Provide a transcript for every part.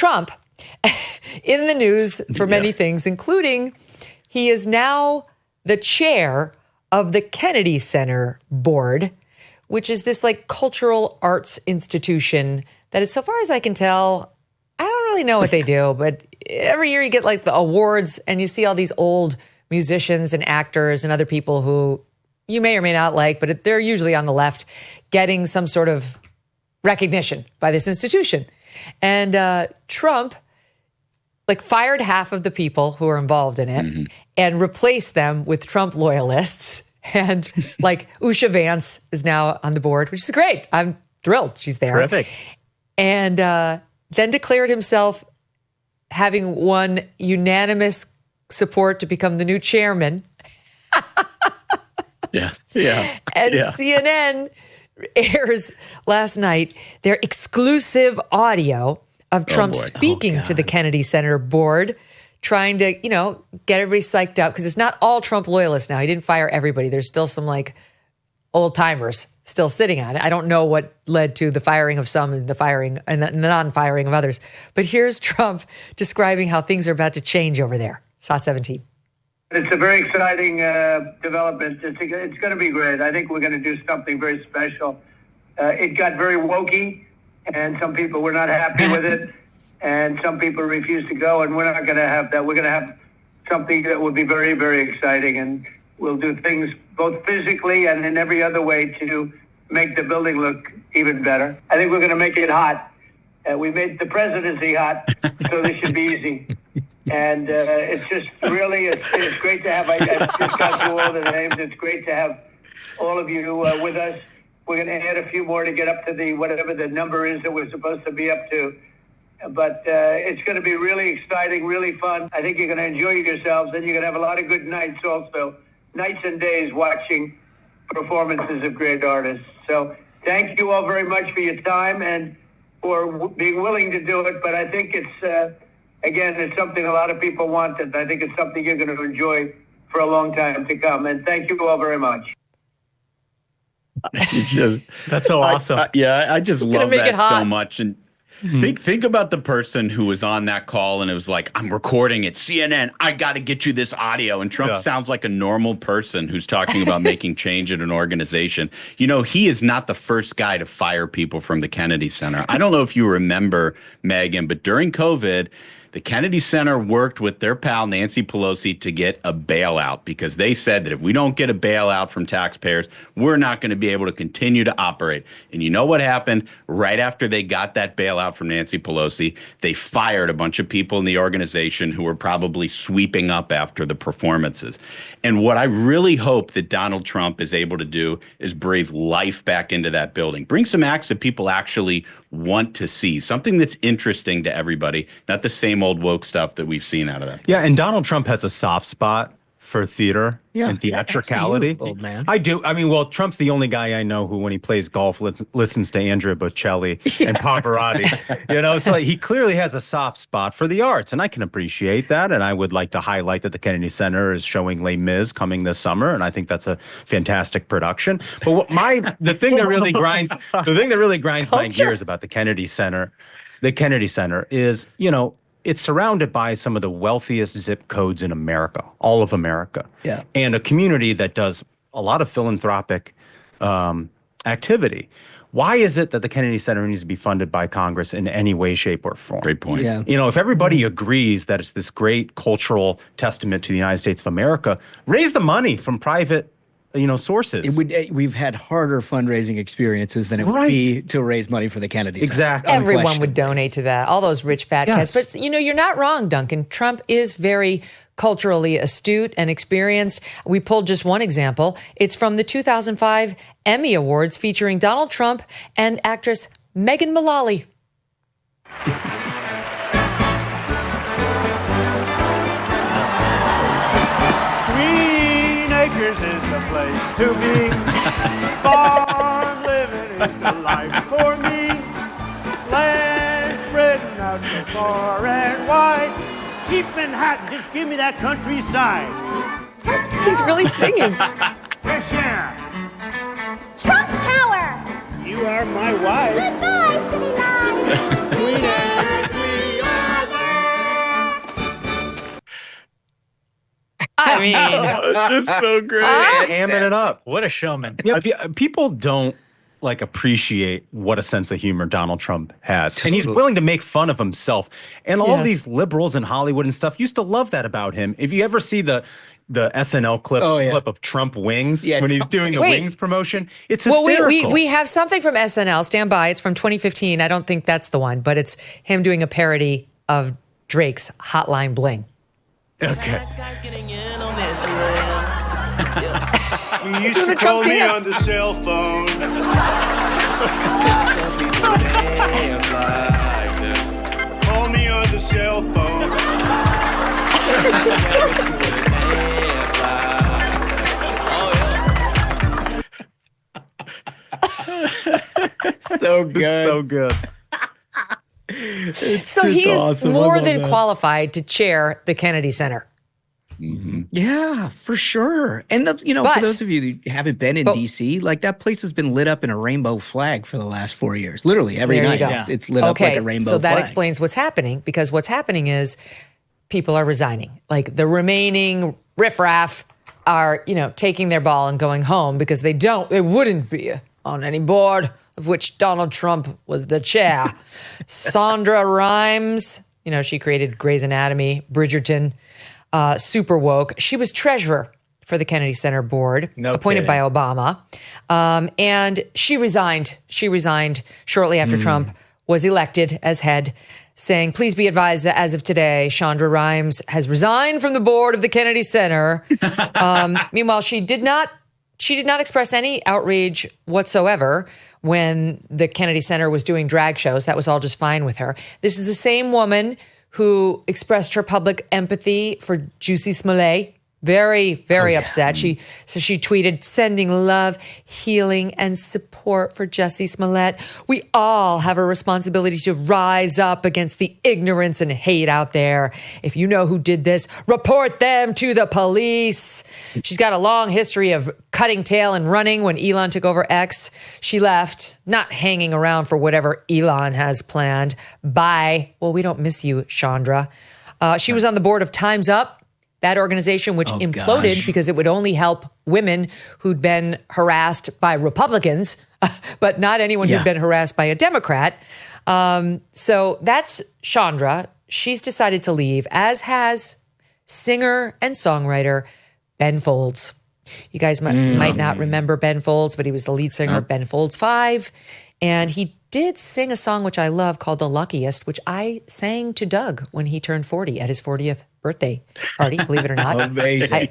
Trump in the news for many things, including he is now the chair of the Kennedy Center board, which is this like cultural arts institution that is, so far as I can tell, I don't really know what they do, but every year you get like the awards and you see all these old musicians and actors and other people who you may or may not like, but they're usually on the left, getting some sort of recognition by this institution. And Trump like fired half of the people who are involved in it and replaced them with Trump loyalists. And like Usha Vance is now on the board, which is great. I'm thrilled she's there. Terrific. And then declared himself having won unanimous support to become the new chairman. Yeah. And CNN airs last night their exclusive audio of Trump speaking to the Kennedy Center board, trying to, get everybody psyched up, because it's not all Trump loyalists now. He didn't fire everybody. There's still some like old timers still sitting on it. I don't know what led to the firing of some and the firing and the non-firing of others. But here's Trump describing how things are about to change over there. SOT 17. It's a very exciting development. It's going to be great. I think we're going to do something very special. It got very wokey, and some people were not happy with it, and some people refused to go, and we're not going to have that. We're going to have something that will be very, very exciting, and we'll do things both physically and in every other way to make the building look even better. I think we're going to make it hot. We made the presidency hot, so this should be easy. And it's just really, it's great to have, I just got through all the names. It's great to have all of you with us. We're going to add a few more to get up to the, whatever the number is that we're supposed to be up to. But it's going to be really exciting, really fun. I think you're going to enjoy yourselves, and you're going to have a lot of good nights also, nights and days watching performances of great artists. So thank you all very much for your time and for being willing to do it. But I think it's, again, it's something a lot of people wanted. I think it's something you're going to enjoy for a long time to come. And thank you all very much. That's so awesome. I just love that so much. And think about the person who was on that call and it was like, I'm recording it. CNN, I got to get you this audio. And Trump sounds like a normal person who's talking about making change in an organization. He is not the first guy to fire people from the Kennedy Center. I don't know if you remember, Megyn, but during COVID, the Kennedy Center worked with their pal Nancy Pelosi to get a bailout, because they said that if we don't get a bailout from taxpayers, we're not going to be able to continue to operate. And you know what happened? Right after they got that bailout from Nancy Pelosi, they fired a bunch of people in the organization who were probably sweeping up after the performances. And what I really hope that Donald Trump is able to do is breathe life back into that building, bring some acts that people actually want to see, something that's interesting to everybody, not the same old woke stuff that we've seen out of that. Yeah, and Donald Trump has a soft spot for theater and theatricality. You, old man. I do. I mean, well, Trump's the only guy I know who, when he plays golf, listens to Andrea Bocelli and Pavarotti. So he clearly has a soft spot for the arts, and I can appreciate that. And I would like to highlight that the Kennedy Center is showing Les Mis coming this summer, and I think that's a fantastic production. But the thing that really grinds my gears about the Kennedy Center is, it's surrounded by some of the wealthiest zip codes in America, all of America. Yeah. And a community that does a lot of philanthropic activity. Why is it that the Kennedy Center needs to be funded by Congress in any way, shape, or form? Great point. Yeah. If everybody agrees that it's this great cultural testament to the United States of America, raise the money from private sources. We've had harder fundraising experiences than it would be to raise money for the Kennedy Center. Exactly. Everyone would donate to that. All those rich fat cats. But, you're not wrong, Duncan. Trump is very culturally astute and experienced. We pulled just one example. It's from the 2005 Emmy Awards featuring Donald Trump and actress Megan Mullally. Is the place to be. Farm living is the life for me. Land spreading out so far and wide. Keep Manhattan, just give me that countryside. He's really singing. Yes, yeah. Trump Tower. You are my wife. Goodbye, City Line. Queen and we are. mean, It's just so great. Hamming it up. What a showman. Yeah, people don't appreciate what a sense of humor Donald Trump has. And he's willing to make fun of himself. And all these liberals in Hollywood and stuff used to love that about him. If you ever see the SNL clip of Trump wings when he's doing the wings promotion, it's hysterical. Well, we have something from SNL. Stand by. It's from 2015. I don't think that's the one, but it's him doing a parody of Drake's Hotline Bling. Okay. You used to call me on the cell phone. Call me on the cell phone. So good. So good. So he is more than qualified to chair the Kennedy Center. Mm-hmm. Yeah, for sure. And for those of you that haven't been in DC, like that place has been lit up in a rainbow flag for the last 4 years. Literally every night, it's lit up like a rainbow flag. So that explains what's happening, because what's happening is people are resigning. Like the remaining riffraff are, taking their ball and going home because they wouldn't be on any board of which Donald Trump was the chair. Sandra Rhimes, she created Grey's Anatomy, Bridgerton. Super woke. She was treasurer for the Kennedy Center board, appointed by Obama. And she resigned. She resigned shortly after Trump was elected as head, saying, please be advised that as of today, Chandra Rhimes has resigned from the board of the Kennedy Center. Meanwhile, she did not express any outrage whatsoever when the Kennedy Center was doing drag shows. That was all just fine with her. This is the same woman who expressed her public empathy for Jussie Smollett. Very, very upset. She tweeted, sending love, healing, and support for Jussie Smollett. We all have a responsibility to rise up against the ignorance and hate out there. If you know who did this, report them to the police. She's got a long history of cutting tail and running. When Elon took over X, she left, not hanging around for whatever Elon has planned. Bye. Well, we don't miss you, Chandra. She was on the board of Time's Up, that organization, which imploded because it would only help women who'd been harassed by Republicans, but not anyone who'd been harassed by a Democrat. So that's Chandra. She's decided to leave, as has singer and songwriter Ben Folds. You guys might not remember Ben Folds, but he was the lead singer of Ben Folds 5. And he did sing a song which I love called The Luckiest, which I sang to Doug when he turned 40 at his 40th birthday party, believe it or not. Amazing.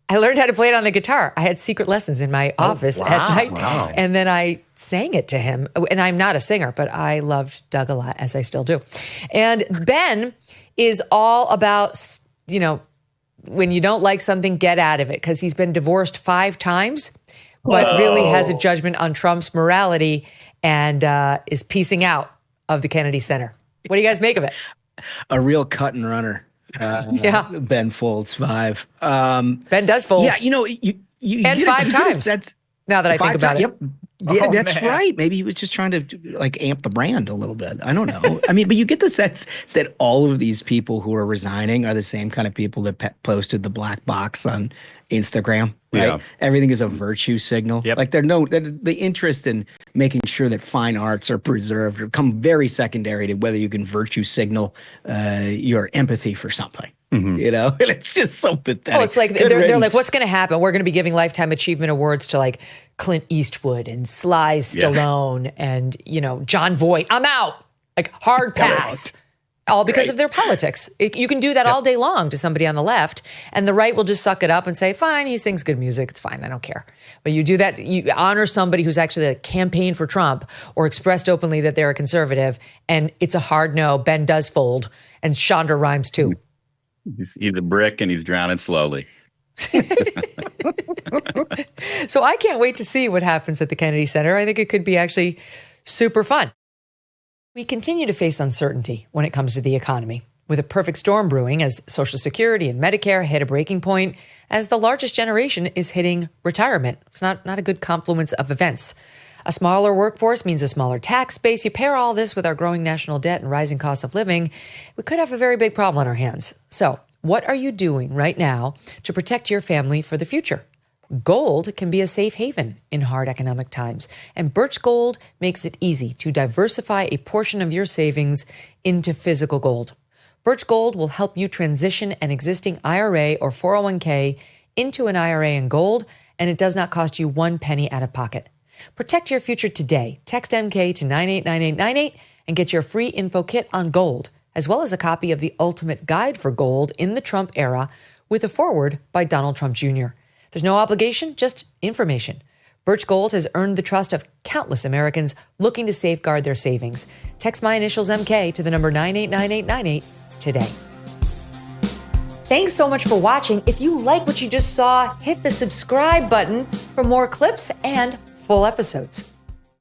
I learned how to play it on the guitar. I had secret lessons in my office at night. Wow. And then I sang it to him. And I'm not a singer, but I loved Doug a lot, as I still do. And Ben is all about, when you don't like something, get out of it, because he's been divorced 5 times, but really has a judgment on Trump's morality and is piecing out of the Kennedy Center. What do you guys make of it? A real cut and runner. Ben Folds 5. Ben does fold. Yeah, you and 5 times. Now that I think about it. Yep. Yeah, that's right. Maybe he was just trying to amp the brand a little bit. I don't know. I mean, but you get the sense that all of these people who are resigning are the same kind of people that posted the black box on Instagram, right? Yeah. Everything is a virtue signal. Yep. Like the interest in making sure that fine arts are preserved or come very secondary to whether you can virtue signal your empathy for something. Mm-hmm. And it's just so pathetic. Oh, it's like they're like, what's going to happen? We're going to be giving Lifetime Achievement Awards to like Clint Eastwood and Sly Stallone and John Voight. I'm out. Like hard pass. All because of their politics. You can do that all day long to somebody on the left, and the right will just suck it up and say, fine, he sings good music. It's fine. I don't care. But you do that. You honor somebody who's actually campaigned for Trump or expressed openly that they're a conservative, and it's a hard no. Ben does fold, and Chandra Rhimes too. He's a brick, and he's drowning slowly. So I can't wait to see what happens at the Kennedy Center. I think it could be actually super fun. We continue to face uncertainty when it comes to the economy, with a perfect storm brewing as Social Security and Medicare hit a breaking point as the largest generation is hitting retirement. It's not a good confluence of events. A smaller workforce means a smaller tax base. You pair all this with our growing national debt and rising cost of living, we could have a very big problem on our hands. So What are you doing right now to protect your family for the future? Gold can be a safe haven in hard economic times, and Birch Gold makes it easy to diversify a portion of your savings into physical gold. Birch Gold will help you transition an existing IRA or 401k into an IRA in gold, and it does not cost you 1 penny out of pocket. Protect your future today. Text MK to 989898 and get your free info kit on gold, as well as a copy of the Ultimate Guide for Gold in the Trump Era with a foreword by Donald Trump Jr. There's no obligation, just information. Birch Gold has earned the trust of countless Americans looking to safeguard their savings. Text my initials MK to the number 989898 today. Thanks so much for watching. If you like what you just saw, hit the subscribe button for more clips and full episodes.